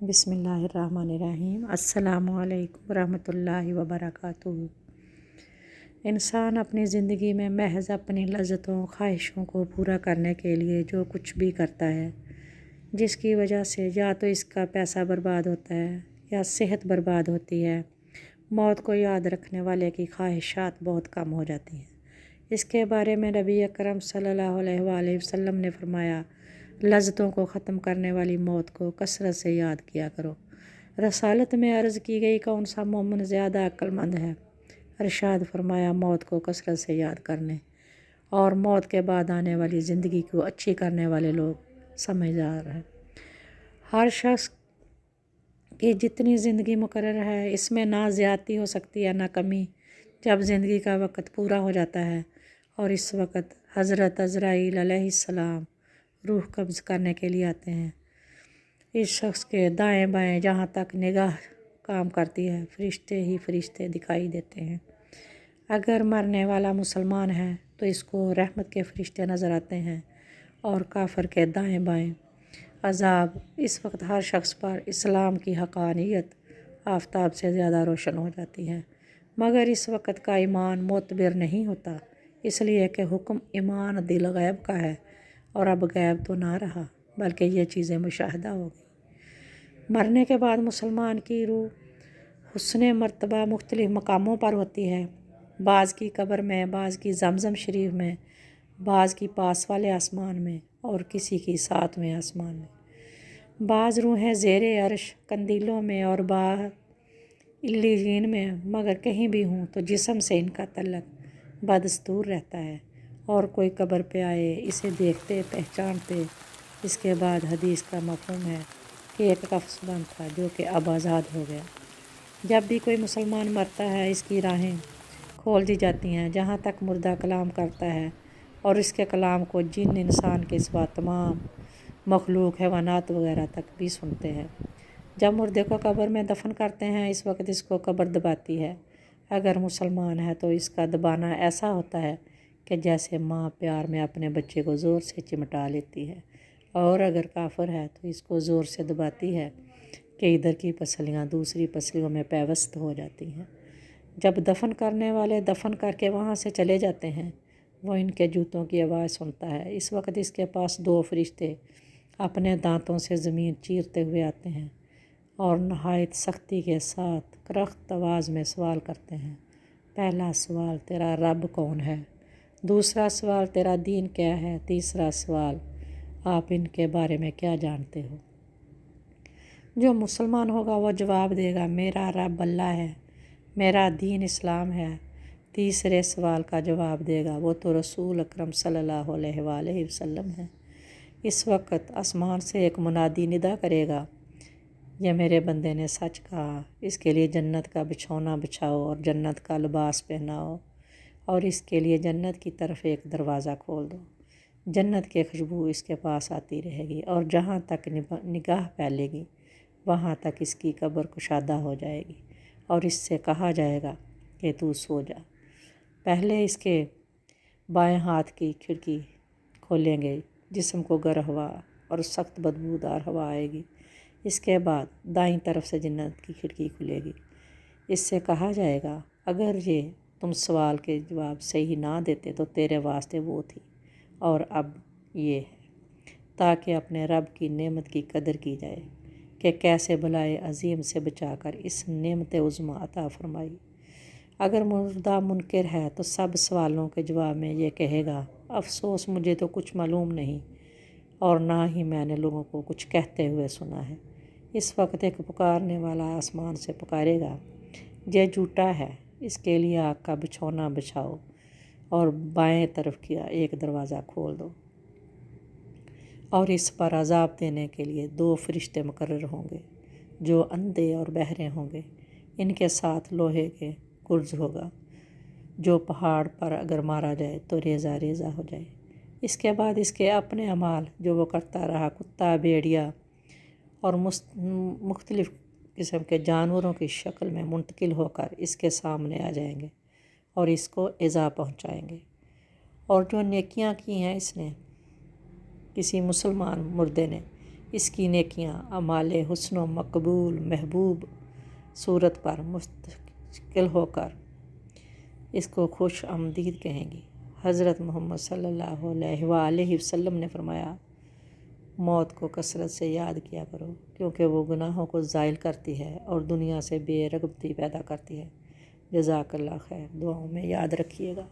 بسم اللہ الرحمن الرحیم۔ السلام علیکم ورحمۃ اللہ وبرکاتہ۔ انسان اپنی زندگی میں محض اپنی لذتوں خواہشوں کو پورا کرنے کے لیے جو کچھ بھی کرتا ہے، جس کی وجہ سے یا تو اس کا پیسہ برباد ہوتا ہے یا صحت برباد ہوتی ہے، موت کو یاد رکھنے والے کی خواہشات بہت کم ہو جاتی ہیں۔ اس کے بارے میں نبی اکرم صلی اللہ علیہ وآلہ وسلم نے فرمایا، لذتوں کو ختم کرنے والی موت کو کثرت سے یاد کیا کرو۔ رسالت میں عرض کی گئی، کون سا مومن زیادہ عقل مند ہے؟ ارشاد فرمایا، موت کو کثرت سے یاد کرنے اور موت کے بعد آنے والی زندگی کو اچھی کرنے والے لوگ سمجھدار ہیں۔ ہر شخص کی جتنی زندگی مقرر ہے، اس میں نہ زیادتی ہو سکتی ہے نہ کمی۔ جب زندگی کا وقت پورا ہو جاتا ہے اور اس وقت حضرت عزرائیل علیہ السلام روح قبض کرنے کے لیے آتے ہیں، اس شخص کے دائیں بائیں جہاں تک نگاہ کام کرتی ہے، فرشتے ہی فرشتے دکھائی دیتے ہیں۔ اگر مرنے والا مسلمان ہے تو اس کو رحمت کے فرشتے نظر آتے ہیں، اور کافر کے دائیں بائیں عذاب۔ اس وقت ہر شخص پر اسلام کی حقانیت آفتاب سے زیادہ روشن ہو جاتی ہے، مگر اس وقت کا ایمان معتبر نہیں ہوتا، اس لیے کہ حکم ایمان دل غیب کا ہے، اور اب غیب تو نہ رہا بلکہ یہ چیزیں مشاہدہ ہو گئی۔ مرنے کے بعد مسلمان کی روح حسن مرتبہ مختلف مقاموں پر ہوتی ہے، بعض کی قبر میں، بعض کی زمزم شریف میں، بعض کی پاس والے آسمان میں، اور کسی کی ساتویں آسمان میں۔ بعض روحیں زیر عرش قندیلوں میں اور علیین میں، مگر کہیں بھی ہوں تو جسم سے ان کا تعلق بدستور رہتا ہے، اور کوئی قبر پہ آئے اسے دیکھتے پہچانتے۔ اس کے بعد حدیث کا مفہوم ہے کہ ایک قفس بند تھا جو کہ اب آزاد ہو گیا۔ جب بھی کوئی مسلمان مرتا ہے، اس کی راہیں کھول دی جاتی ہیں، جہاں تک مردہ کلام کرتا ہے، اور اس کے کلام کو جن انسان کے سوا تمام مخلوق حیوانات وغیرہ تک بھی سنتے ہیں۔ جب مردے کو قبر میں دفن کرتے ہیں، اس وقت اس کو قبر دباتی ہے۔ اگر مسلمان ہے تو اس کا دبانا ایسا ہوتا ہے کہ جیسے ماں پیار میں اپنے بچے کو زور سے چمٹا لیتی ہے، اور اگر کافر ہے تو اس کو زور سے دباتی ہے کہ ادھر کی پسلیاں دوسری پسلیوں میں پیوست ہو جاتی ہیں۔ جب دفن کرنے والے دفن کر کے وہاں سے چلے جاتے ہیں، وہ ان کے جوتوں کی آواز سنتا ہے۔ اس وقت اس کے پاس دو فرشتے اپنے دانتوں سے زمین چیرتے ہوئے آتے ہیں اور نہایت سختی کے ساتھ کرخت آواز میں سوال کرتے ہیں۔ پہلا سوال، تیرا رب کون ہے؟ دوسرا سوال، تیرا دین کیا ہے؟ تیسرا سوال، آپ ان کے بارے میں کیا جانتے ہو؟ جو مسلمان ہوگا وہ جواب دے گا، میرا رب اللہ ہے، میرا دین اسلام ہے۔ تیسرے سوال کا جواب دے گا، وہ تو رسول اکرم صلی اللہ علیہ وآلہ وسلم ہے۔ اس وقت آسمان سے ایک منادی ندا کرے گا، یہ میرے بندے نے سچ کہا، اس کے لیے جنت کا بچھونا بچھاؤ اور جنت کا لباس پہناؤ، اور اس کے لیے جنت کی طرف ایک دروازہ کھول دو۔ جنت کی خوشبو اس کے پاس آتی رہے گی، اور جہاں تک نگاہ پھیلے گی وہاں تک اس کی قبر کشادہ ہو جائے گی، اور اس سے کہا جائے گا کہ تو سو جا۔ پہلے اس کے بائیں ہاتھ کی کھڑکی کھولیں گے، جسم کو گرم ہوا اور سخت بدبودار ہوا آئے گی۔ اس کے بعد دائیں طرف سے جنت کی کھڑکی کھلے گی، اس سے کہا جائے گا، اگر یہ تم سوال کے جواب صحیح نہ دیتے تو تیرے واسطے وہ تھی، اور اب یہ ہے، تاکہ اپنے رب کی نعمت کی قدر کی جائے کہ کیسے بلائے عظیم سے بچا کر اس نعمت عظمیٰ عطا فرمائی۔ اگر مردہ منکر ہے تو سب سوالوں کے جواب میں یہ کہے گا، افسوس، مجھے تو کچھ معلوم نہیں، اور نہ ہی میں نے لوگوں کو کچھ کہتے ہوئے سنا ہے۔ اس وقت ایک پکارنے والا آسمان سے پکارے گا، یہ جھوٹا ہے، اس کے لیے آگ کا بچھونا بچھاؤ اور بائیں طرف کیا ایک دروازہ کھول دو، اور اس پر عذاب دینے کے لیے دو فرشتے مقرر ہوں گے جو اندھے اور بہرے ہوں گے۔ ان کے ساتھ لوہے کے گرز ہوگا، جو پہاڑ پر اگر مارا جائے تو ریزہ ریزہ ہو جائے۔ اس کے بعد اس کے اپنے اعمال جو وہ کرتا رہا، کتا، بھیڑیا اور مختلف قسم کے جانوروں کی شکل میں منتقل ہو کر اس کے سامنے آ جائیں گے اور اس کو ایذا پہنچائیں گے۔ اور جو نیکیاں کی ہیں اس نے، کسی مسلمان مردے نے، اس کی نیکیاں اعمال حسن و مقبول محبوب صورت پر مستقل ہو کر اس کو خوش آمدید کہیں گی۔ حضرت محمد صلی اللہ علیہ وآلہ وسلم نے فرمایا، موت کو کثرت سے یاد کیا کرو، کیونکہ وہ گناہوں کو زائل کرتی ہے اور دنیا سے بے رغبتی پیدا کرتی ہے۔ جزاک اللہ خیر، دعاؤں میں یاد رکھیے گا۔